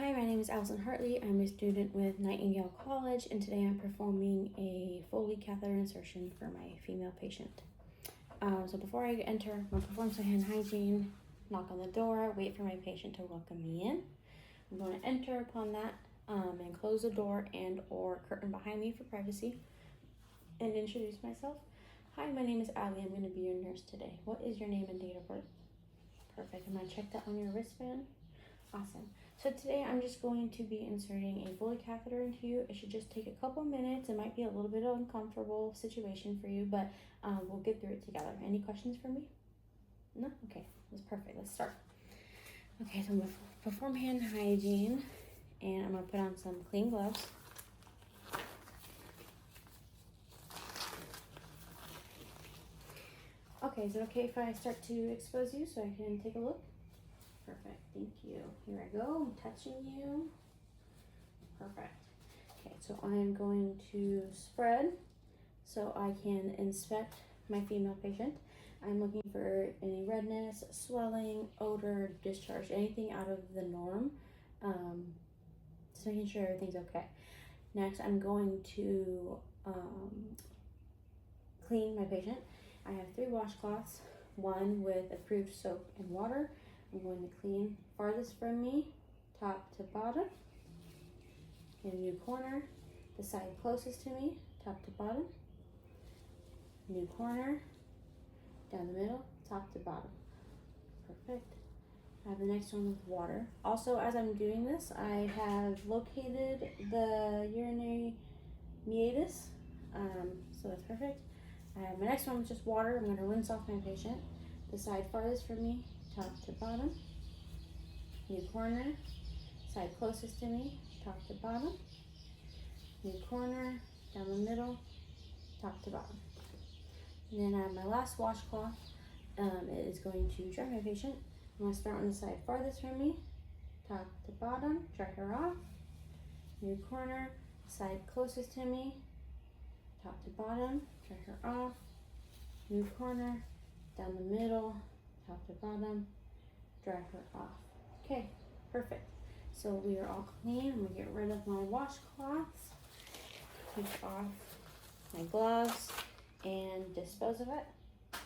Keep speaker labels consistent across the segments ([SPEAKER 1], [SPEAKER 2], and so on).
[SPEAKER 1] Hi, my name is Allison Hartley. I'm a student with Nightingale College, and today I'm performing a Foley catheter insertion for my female patient. So before I enter, I'm going to perform some hand hygiene, knock on the door, wait for my patient to welcome me in. I'm going to enter upon that and close the door and or curtain behind me for privacy and introduce myself. Hi, my name is Allie. I'm going to be your nurse today. What is your name and date of birth? Perfect. I'm going to check that on your wristband. Awesome. So today I'm just going to be inserting a Foley catheter into you. It should just take a couple minutes. It might be a little bit of an uncomfortable situation for you, but we'll get through it together. Any questions for me? No? Okay, that's perfect. Let's start. Okay, so I'm going to perform hand hygiene, and I'm going to put on some clean gloves. Okay, is it okay if I start to expose you so I can take a look? Perfect, thank you. Here I go, I'm touching you. Perfect. Okay, so I am going to spread so I can inspect my female patient. I'm looking for any redness, swelling, odor, discharge, anything out of the norm. Just making sure everything's okay. Next, I'm going to clean my patient. I have 3 washcloths, one with approved soap and water. I'm going to clean farthest from me, top to bottom. In a new corner, the side closest to me, top to bottom. New corner, down the middle, top to bottom. Perfect. I have the next one with water. Also, as I'm doing this, I have located the urinary meatus, so that's perfect. I have my next one with just water. I'm going to rinse off my patient. The side farthest from me, top to bottom. New corner, side closest to me, top to bottom. New corner, down the middle, top to bottom. And then I have my last washcloth. It is going to dry my patient. I'm going to start on the side farthest from me, top to bottom, dry her off. New corner, side closest to me, top to bottom, dry her off. New corner, down the middle, top to bottom, dry her off. Okay, perfect. So we are all clean. I'm gonna get rid of my washcloths, take off my gloves, and dispose of it.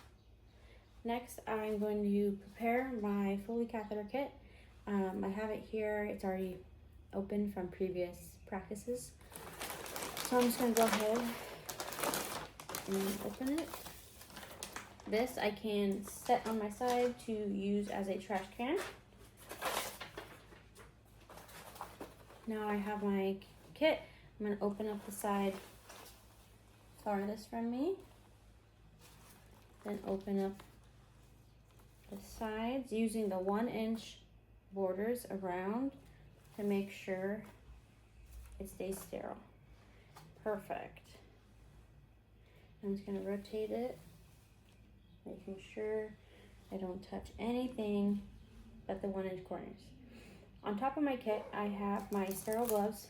[SPEAKER 1] Next, I'm going to prepare my Foley catheter kit. I have it here. It's already open from previous practices. So I'm just gonna go ahead and open it. This I can set on my side to use as a trash can. Now I have my kit. I'm going to open up the side farthest from me. Then open up the sides using the 1-inch borders around to make sure it stays sterile. Perfect. I'm just going to rotate it, making sure I don't touch anything but the 1-inch corners. On top of my kit, I have my sterile gloves.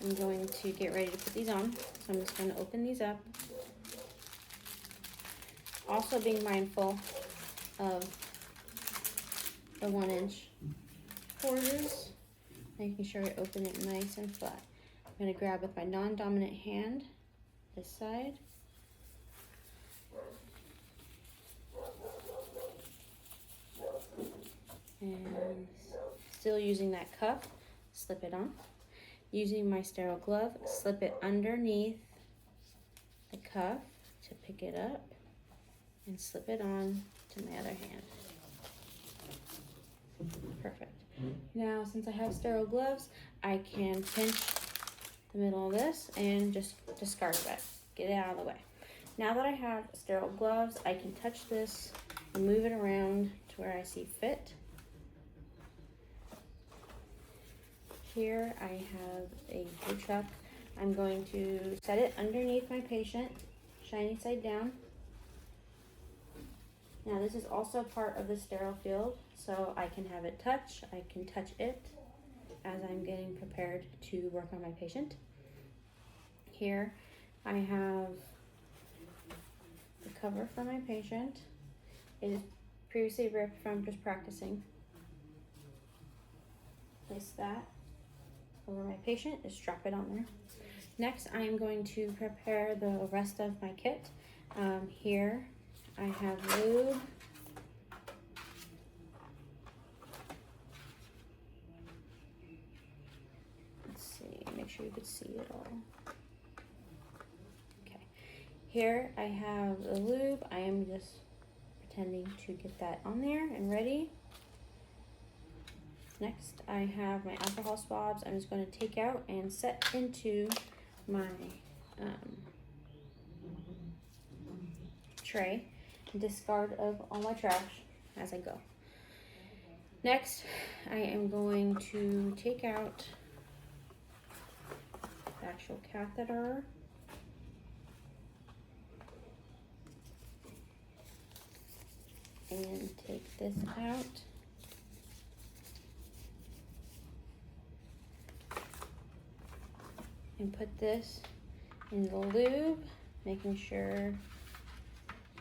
[SPEAKER 1] I'm going to get ready to put these on. So I'm just going to open these up. Also being mindful of the 1-inch borders, making sure I open it nice and flat. I'm going to grab with my non-dominant hand this side. And still using that cuff, slip it on. Using my sterile glove, slip it underneath the cuff to pick it up and slip it on to my other hand. Perfect. Now, since I have sterile gloves, I can pinch the middle of this and just discard it, get it out of the way. Now that I have sterile gloves, I can touch this and move it around to where I see fit. Here I have a blue chuck. I'm going to set it underneath my patient, shiny side down. Now this is also part of the sterile field, so I can have it touch. I can touch it as I'm getting prepared to work on my patient. Here I have the cover for my patient. It is previously ripped from just practicing. Place place that over my patient, just drop it on there. Next, I am going to prepare the rest of my kit. Here I have lube. Let's see, make sure you could see it all. Okay, here I have the lube. I am just pretending to get that on there and ready. Next, I have my alcohol swabs. I'm just going to take out and set into my tray and discard of all my trash as I go. Next, I am going to take out the actual catheter. And take this out. And put this in the lube, making sure it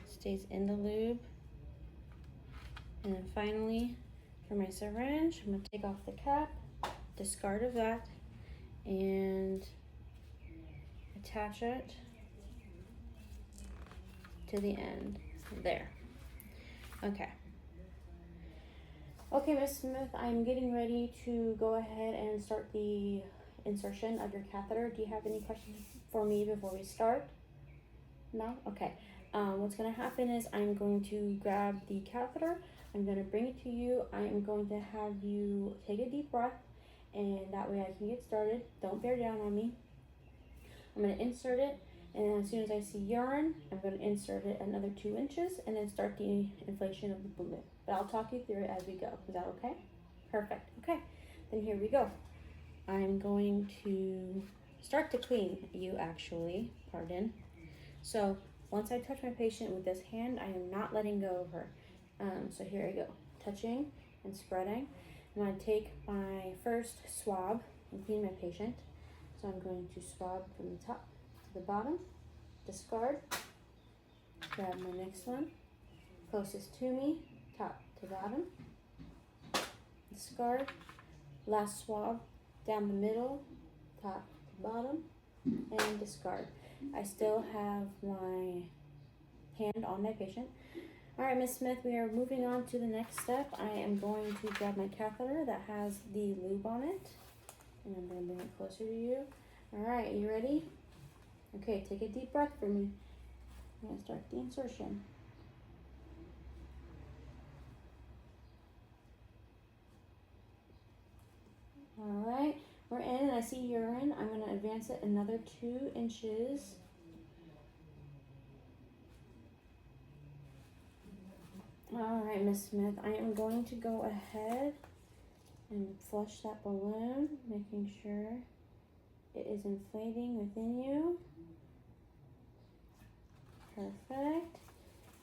[SPEAKER 1] stays in the lube. And then finally, for my syringe, I'm going to take off the cap, discard of that, and attach it to the end there. Okay. Okay, Miss Smith, I'm getting ready to go ahead and start the insertion of your catheter. Do you have any questions for me before we start? No? Okay. What's going to happen is I'm going to grab the catheter. I'm going to bring it to you. I'm going to have you take a deep breath, and that way I can get started. Don't bear down on me. I'm going to insert it, and as soon as I see urine, I'm going to insert it another 2 inches and then start the inflation of the balloon. But I'll talk you through it as we go. Is that okay? Perfect. Okay. Then here we go. I'm going to start to clean you, actually, pardon. So once I touch my patient with this hand, I am not letting go of her. So here I go, touching and spreading. I'm going to take my first swab and clean my patient. So I'm going to swab from the top to the bottom, discard, grab my next one, closest to me, top to bottom, discard, last swab, down the middle, top to bottom, and discard. I still have my hand on my patient. All right, Miss Smith, we are moving on to the next step. I am going to grab my catheter that has the lube on it, and I'm going to bring it closer to you. All right, you ready? Okay, take a deep breath for me. I'm going to start the insertion. All right, we're in and I see urine. I'm going to advance it another 2 inches. All right, Miss Smith, I am going to go ahead and flush that balloon, making sure it is inflating within you. Perfect.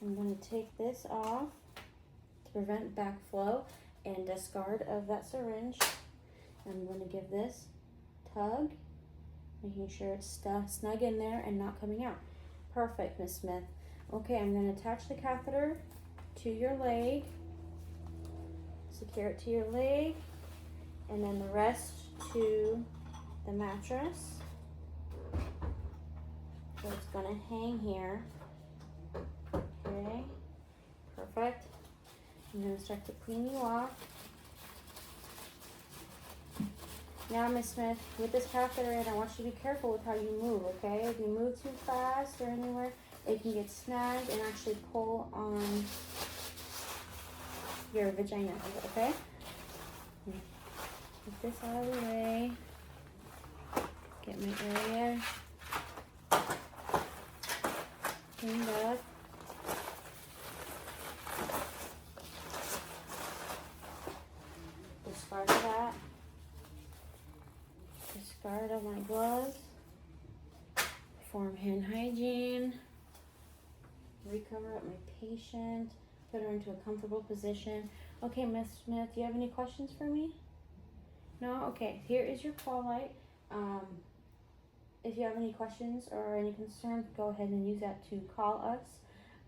[SPEAKER 1] I'm going to take this off to prevent backflow and discard of that syringe. I'm going to give this tug, making sure it's snug in there and not coming out. Perfect, Miss Smith. Okay, I'm going to attach the catheter to your leg, secure it to your leg, and then the rest to the mattress. So it's going to hang here. Okay, perfect. I'm going to start to clean you off. Now, Miss Smith, with this catheter in, I want you to be careful with how you move, okay? If you move too fast or anywhere, it can get snagged and actually pull on your vagina, okay? Get this out of the way. Get my area cleaned up. Discard of that. Discard of my gloves. Perform hand hygiene. Recover up my patient. Put her into a comfortable position. Okay, Miss Smith, do you have any questions for me? No? Okay, here is your call light. If you have any questions or any concerns, go ahead and use that to call us.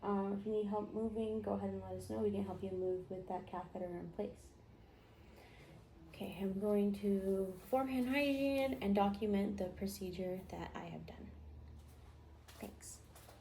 [SPEAKER 1] If you need help moving, go ahead and let us know. We can help you move with that catheter in place. Okay, I'm going to perform hand hygiene and document the procedure that I have done.